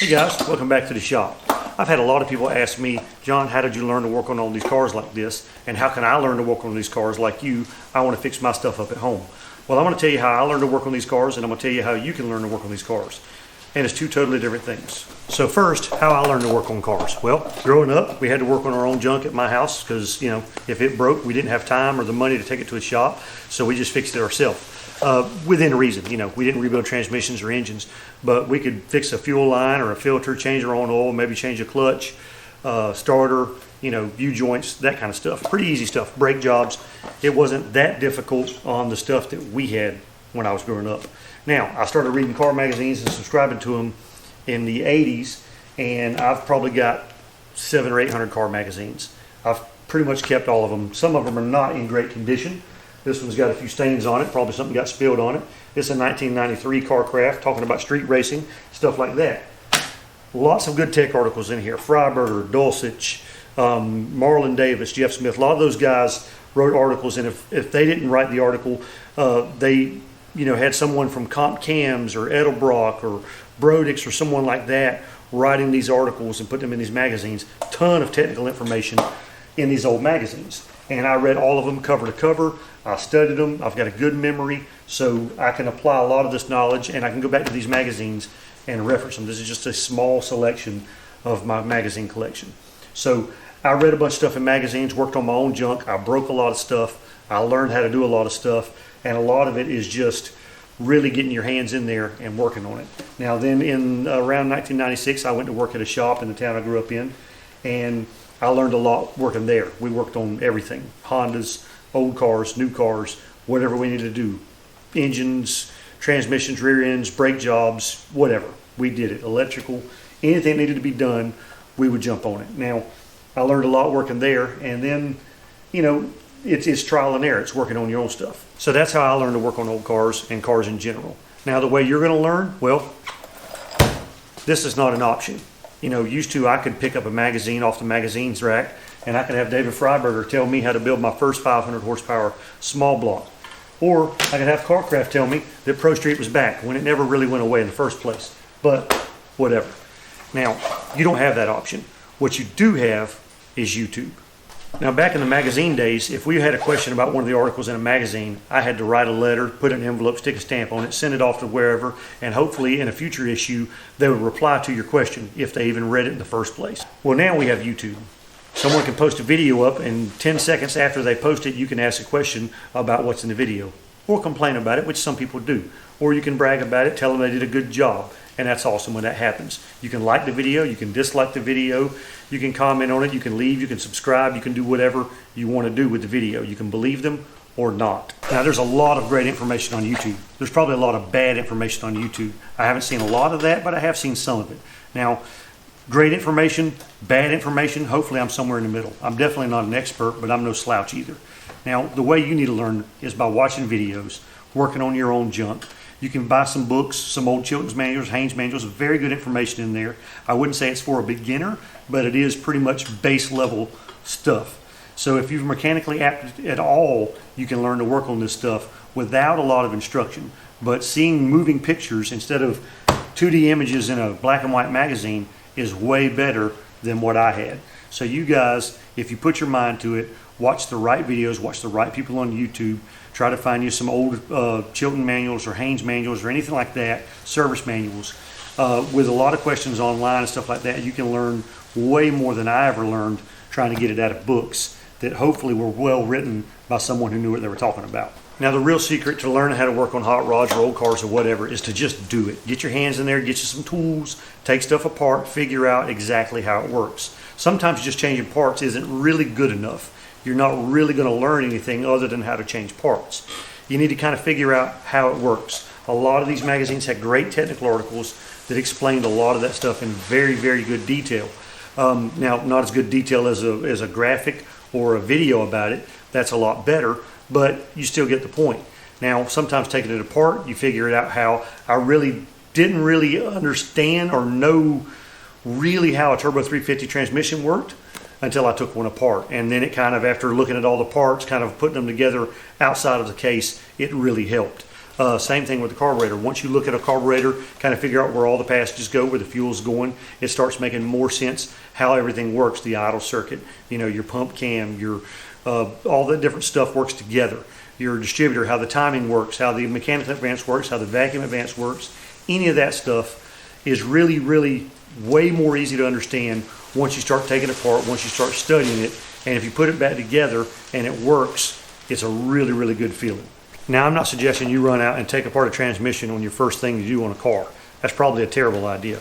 Hey guys, welcome back to the shop. I've had a lot of people ask me, John, how did you learn to work on all these cars like this? And how can I learn to work on these cars like you? I want to fix my stuff up at home. Well, I'm going to tell you how I learned to work on these cars, and I'm going to tell you how you can learn to work on these cars. And it's two totally different things. So first, how I learned to work on cars. Well, growing up, we had to work on our own junk at my house because, you know, if it broke, we didn't have time or the money to take it to a shop, so we just fixed it ourselves. Within reason, you know, we didn't rebuild transmissions or engines, but we could fix a fuel line or a filter, change our own oil, maybe change a clutch, starter, you know, U-joints, that kind of stuff. Pretty easy stuff, brake jobs. It wasn't that difficult on the stuff that we had when I was growing up. Now, I started reading car magazines and subscribing to them in the 80s, and I've probably got 700 or 800 car magazines. I've pretty much kept all of them. Some of them are not in great condition. This one's got a few stains on it, probably something got spilled on it. It's a 1993 Carcraft, talking about street racing, stuff like that. Lots of good tech articles in here. Freiberger, Dulcich, Marlon Davis, Jeff Smith. A lot of those guys wrote articles, and if they didn't write the article, they had someone from Comp Cams or Edelbrock or Brodix or someone like that writing these articles and putting them in these magazines. Ton of technical information in these old magazines. And I read all of them cover to cover. I studied them. I've got a good memory, so I can apply a lot of this knowledge, and I can go back to these magazines and reference them. This is just a small selection of my magazine collection. So I read a bunch of stuff in magazines, worked on my own junk. I broke a lot of stuff. I learned how to do a lot of stuff, and a lot of it is just really getting your hands in there and working on it. Now then, in around 1996, I went to work at a shop in the town I grew up in, and I learned a lot working there. We worked on everything: Hondas, old cars, new cars, whatever we needed to do. Engines, transmissions, rear ends, brake jobs, whatever. We did it. Electrical, anything that needed to be done, we would jump on it. Now, I learned a lot working there, and then, it's trial and error. It's working on your own stuff. So that's how I learned to work on old cars and cars in general. Now, the way you're going to learn, well, this is not an option. Used to, I could pick up a magazine off the magazines rack, and I could have David Freiberger tell me how to build my first 500 horsepower small block. Or I could have Carcraft tell me that Pro Street was back when it never really went away in the first place. But whatever. Now, you don't have that option. What you do have is YouTube. Now, back in the magazine days, if we had a question about one of the articles in a magazine, I had to write a letter, put it in an envelope, stick a stamp on it, send it off to wherever, and hopefully in a future issue, they would reply to your question if they even read it in the first place. Well, now we have YouTube. Someone can post a video up, and 10 seconds after they post it, you can ask a question about what's in the video, or complain about it, which some people do. Or you can brag about it, tell them they did a good job. And that's awesome when that happens. You can like the video, you can dislike the video, you can comment on it, you can leave, you can subscribe, you can do whatever you want to do with the video. You can believe them or not. Now, there's a lot of great information on YouTube. There's probably a lot of bad information on YouTube. I haven't seen a lot of that, but I have seen some of it. Now, great information, bad information, hopefully I'm somewhere in the middle. I'm definitely not an expert, but I'm no slouch either. Now, the way you need to learn is by watching videos, working on your own junk. You can buy some books, some old Chilton's manuals, Haynes manuals, very good information in there. I wouldn't say it's for a beginner, but it is pretty much base level stuff. So if you're mechanically apt at all, you can learn to work on this stuff without a lot of instruction. But seeing moving pictures instead of 2D images in a black and white magazine is way better than what I had. So you guys, if you put your mind to it, watch the right videos, watch the right people on YouTube, try to find you some old Chilton manuals or Haynes manuals or anything like that, service manuals. With a lot of questions online and stuff like that, you can learn way more than I ever learned trying to get it out of books that hopefully were well written by someone who knew what they were talking about. Now, the real secret to learning how to work on hot rods or old cars or whatever is to just do it. Get your hands in there, get you some tools, take stuff apart, figure out exactly how it works. Sometimes just changing parts isn't really good enough. You're not really going to learn anything other than how to change parts. You need to kind of figure out how it works. A lot of these magazines have great technical articles that explained a lot of that stuff in very, very good detail. Now, not as good detail as a graphic or a video about it. That's a lot better, but you still get the point. Now, sometimes taking it apart, you figure it out how I really didn't really understand or know really how a Turbo 350 transmission worked until I took one apart. And then it kind of, after looking at all the parts, kind of putting them together outside of the case, it really helped. Same thing with the carburetor. Once you look at a carburetor, kind of figure out where all the passages go, where the fuel's going, it starts making more sense how everything works. The idle circuit, your pump cam, your all the different stuff works together. Your distributor, how the timing works, how the mechanical advance works, how the vacuum advance works. Any of that stuff is really, really way more easy to understand once you start taking it apart, once you start studying it. And if you put it back together and it works, it's a really, really good feeling. Now, I'm not suggesting you run out and take apart a transmission on your first thing you do on a car. That's probably a terrible idea.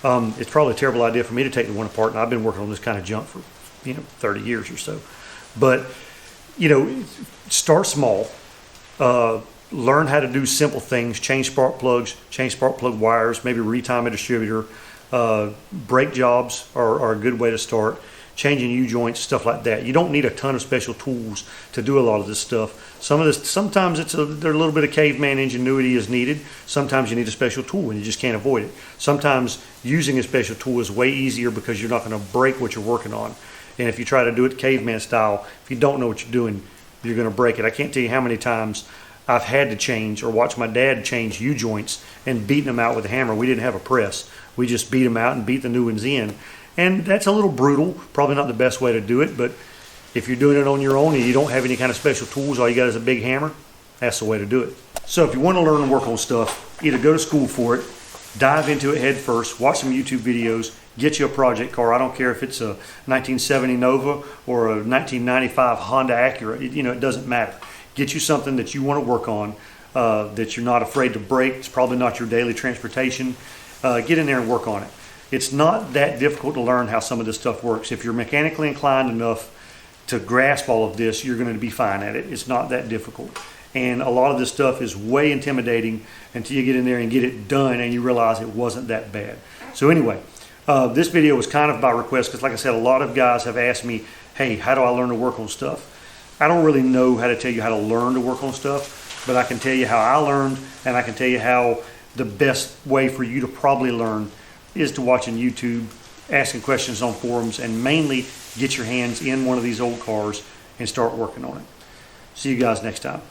It's probably a terrible idea for me to take the one apart, and I've been working on this kind of junk for 30 years or so. But start small. Learn how to do simple things: change spark plugs, change spark plug wires, maybe retime a distributor. Brake jobs are a good way to start. Changing U-joints, stuff like that. You don't need a ton of special tools to do a lot of this stuff. Sometimes there's a little bit of caveman ingenuity is needed. Sometimes you need a special tool and you just can't avoid it. Sometimes using a special tool is way easier because you're not going to break what you're working on. And if you try to do it caveman style, if you don't know what you're doing, you're going to break it. I can't tell you how many times I've had to change or watch my dad change U-joints and beating them out with a hammer. We didn't have a press. We just beat them out and beat the new ones in. And that's a little brutal, probably not the best way to do it, but if you're doing it on your own and you don't have any kind of special tools, all you got is a big hammer, that's the way to do it. So if you want to learn and work on stuff, either go to school for it, dive into it head first, watch some YouTube videos, get you a project car. I don't care if it's a 1970 Nova or a 1995 Honda Acura, it doesn't matter. Get you something that you want to work on, that you're not afraid to break. It's probably not your daily transportation. Get in there and work on it. It's not that difficult to learn how some of this stuff works. If you're mechanically inclined enough to grasp all of this, you're going to be fine at it. It's not that difficult. And a lot of this stuff is way intimidating until you get in there and get it done and you realize it wasn't that bad. So anyway, this video was kind of by request because, like I said, a lot of guys have asked me, hey, how do I learn to work on stuff? I don't really know how to tell you how to learn to work on stuff, but I can tell you how I learned, and I can tell you how the best way for you to probably learn is to watching YouTube, asking questions on forums, and mainly get your hands in one of these old cars and start working on it. See you guys next time.